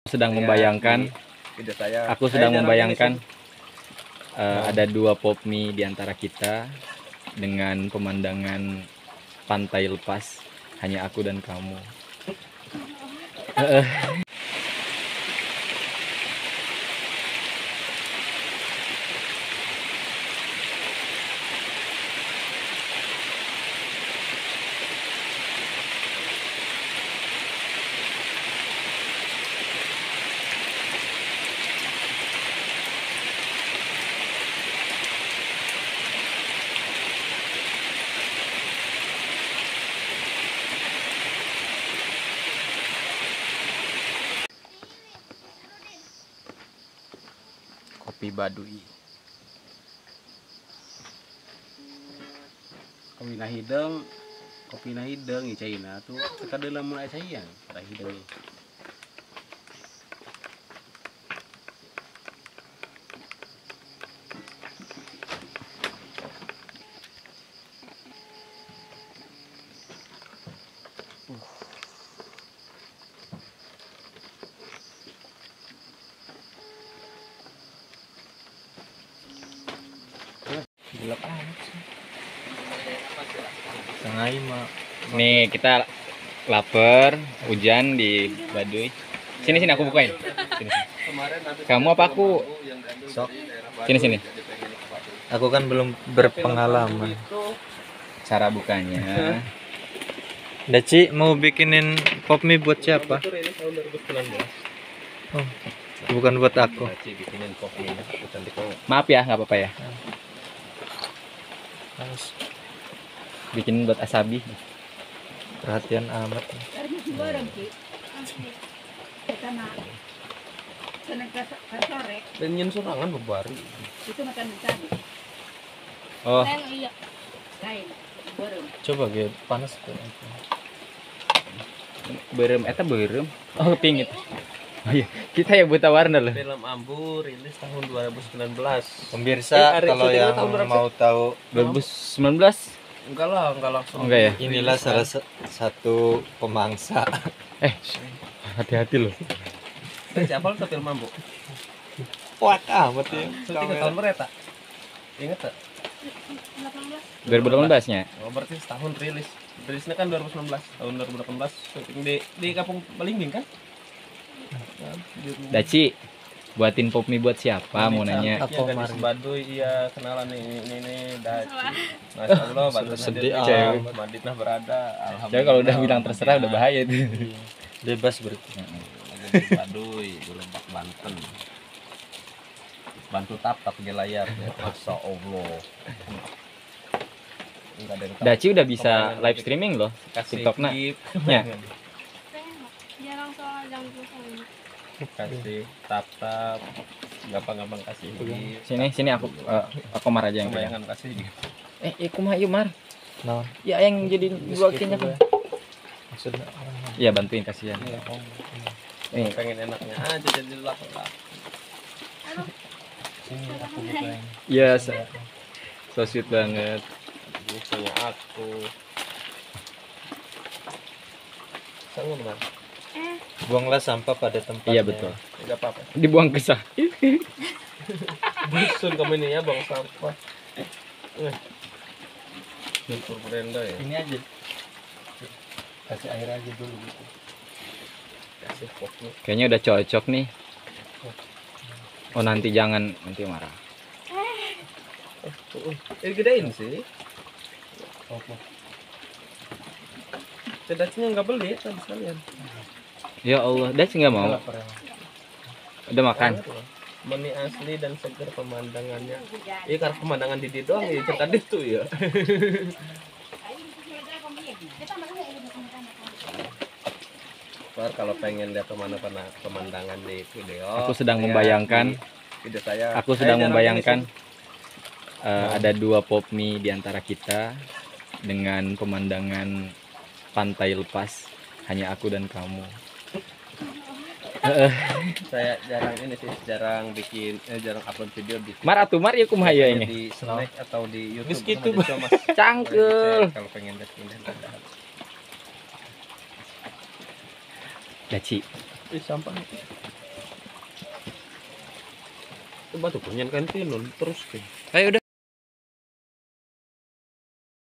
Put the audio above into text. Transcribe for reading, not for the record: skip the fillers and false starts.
Sedang membayangkan aku sedang membayangkan ada dua pop mie di antara kita dengan pemandangan pantai lepas, hanya aku dan kamu. Kopi Baduy. Kopi na hidang i China tu kadala mo na sayang para hidang ni. Gelap amat sih. Sengaja mah. Nih kita lapar, hujan di Baduy. Sini aku bukain. Sini. Kamu apa aku? Sok. Sini. Aku kan belum berpengalaman. Cara bukanya. Daci mau bikinin pop mie buat siapa? Ini tahun 2019. Oh, bukan buat aku. Bikinin kopi cantik kok. Maaf ya, nggak apa-apa ya. Harus Bikin buat Asabi. perhatian amat. Dan nyen sorangan bebari. Itu makan tadi. Oh, Iya. Lain. Baru. Coba gitu panas tuh. berem. Oh, pink itu. Oh iya, kita ya buta warna loh. Film Ambu rilis tahun 2019. Pemirsa, kalau syutingnya yang tahun berapa mau tahu 2019? Enggak langsung. Enggak ya? inilah salah satu pemangsa. Hati-hati loh. Siapa lu film Ambu? Kuat amat ya. Syutingnya tahun berapa? Ingat tak? 2018-nya. Oh, berarti setahun rilis. Rilisnya kan 2019, tahun 2018 syuting di Kampung Belimbing kan? Daci, buatin pop mie buat siapa mau nanya? Aku Gadis Mari. Baduy, iya kenalan ini Daci. Masya Allah, bantu Sedih hadir. amat. Madinah berada. Jadi kalau udah bilang terserah udah bahaya itu. Bebas berarti. Gadis Baduy, di Lebak, Banten. Bantu tap di layar. Masya Allah. Enggak ada yang tahu. Daci udah bisa live streaming loh. Kasih TikTok nak. gift. Ya. Jarang soal jam kosong. Kasih tap gampang kasih gift. Sini aku Mar aja yang pegang. Jangan kasih gift. Kumaha yuk Mar. Nah, Ya yang jadi dua kinya kan. maksudnya Iya, bantuin kasihan. Nih, Pengen enaknya aja jadi laki. sini aku bukain. iya so sweet banget. Punya aku. Sanggup Mas. Buanglah sampah pada tempatnya. Iya betul. Enggak apa-apa. Dibuang ke sah. Dusun kamu ini ya bang sampah. Syukur berenda ya. Ini aja. Kasih air aja dulu gitu. Kasih pokoknya. Kayaknya udah cocok nih. Oh nanti jangan, nanti marah. Gedein sih. Oke. Sedasinya nggak beli kan sekalian. Ya Allah, Daci nggak mau. Udah makan. Meni asli dan seger pemandangannya. Iya karena pemandangan di dia doang ya cerita itu ya. Kalau pengen lihat kemana-mana pemandangan di video. Aku sedang lihat membayangkan. di video saya. Aku sedang Jangan membayangkan gini, ada dua pop mie di antara kita dengan pemandangan pantai lepas, hanya aku dan kamu. saya jarang bikin jarang upload video di Mar atuh Mar ya kumaha ya ini. di Snack atau di YouTube. Geus kitu, Sama Mas. Cangkel. Kalau pengen lihat ini Daci, sampah. Coba tuh kunyan kan tinun terus. Ayo udah.